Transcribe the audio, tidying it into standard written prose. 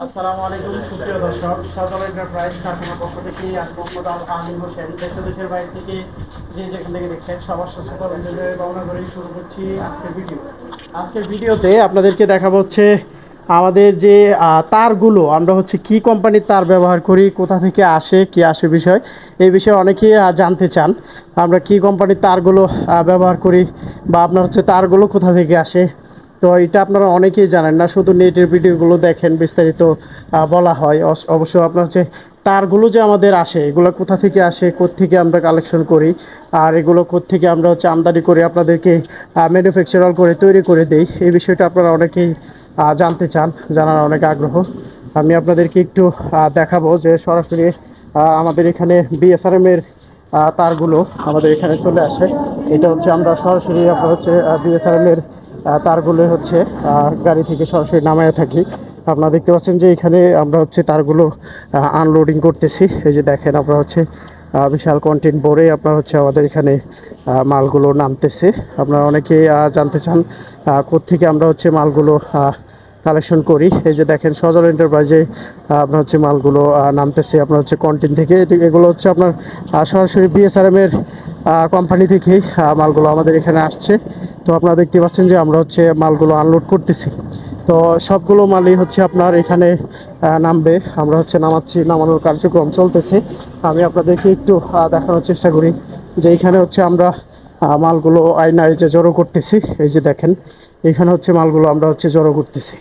আসসালামু আলাইকুম সুপ্রিয় দর্শক, সজল এন্টারপ্রাইজ কারখানার পক্ষ থেকে আজ মোহাম্মদ আল আমিন হোসেন দেশের বাইরে থেকে যে যেখান থেকে দেখছেন সবার সুস্থতা কামনা করে শুরু করছি আজকের ভিডিওতে আপনাদেরকে দেখাবো হচ্ছে আমাদের যে তারগুলো আমরা হচ্ছে কি কোম্পানির তার ব্যবহার করি, কোথা থেকে আসে, কি আসে বিষয় এই বিষয়ে অনেকেই জানতে চান। আমরা কি কোম্পানির তারগুলো ব্যবহার করি বা আপনার হচ্ছে তারগুলো কোথা থেকে আসে। তো এটা আপনারা অনেকেই জানেন না, শুধু নেটের ভিডিওগুলো দেখেন, বিস্তারিত বলা হয়। অবশ্য আপনার হচ্ছে তারগুলো যে আমাদের আসে এগুলো কোথা থেকে আসে, কোত্থেকে আমরা কালেকশন করি, আর এগুলো কোত্থেকে আমরা হচ্ছে আমদানি করে আপনাদেরকে ম্যানুফ্যাকচারাল করে তৈরি করে দেই, এই বিষয়টা আপনারা অনেকেই জানতে চান, জানার অনেক আগ্রহ। আমি আপনাদেরকে একটু দেখাবো যে সরাসরি আমাদের এখানে বিএসআরএম এর তারগুলো আমাদের এখানে চলে আসে। এটা হচ্ছে আমরা সরাসরি আপনার হচ্ছে বিএসআরএম এর তারগুলো হচ্ছে গাড়ি থেকে সরাসরি নামায় থাকি। আপনারা দেখতে পাচ্ছেন যে এখানে আমরা হচ্ছে তারগুলো আনলোডিং করতেছি। এই যে দেখেন, আমরা হচ্ছে বিশাল কন্টেন্ট ভরে আপনার হচ্ছে আমাদের এখানে মালগুলো নামতেছে। আপনারা অনেকে জানতে চান কোত্থেকে আমরা হচ্ছে মালগুলো কালেকশন করি। এই যে দেখেন, সজল এন্টারপ্রাইজে আপনার হচ্ছে মালগুলো নামতেছে আপনার হচ্ছে কন্টেন্ট থেকে। এগুলো হচ্ছে আপনার সরাসরি বিএসআরএম এর কোম্পানি থেকেই মালগুলো আমাদের এখানে আসছে। তো আপনারা দেখতে পাচ্ছেন যে আমরা হচ্ছে মালগুলো আনলোড করতেছি। তো সবগুলো মালই হচ্ছে আপনার এখানে নামবে। আমরা হচ্ছে নামানোর কার্যক্রম চলতেছে। আমি আপনাদেরকে একটু দেখানোর চেষ্টা করি যে এখানে হচ্ছে আমরা মালগুলো আয়নায় যে জড়ো করতেছি। এই যে দেখেন, এখানে হচ্ছে মালগুলো আমরা হচ্ছে জড়ো করতেছি।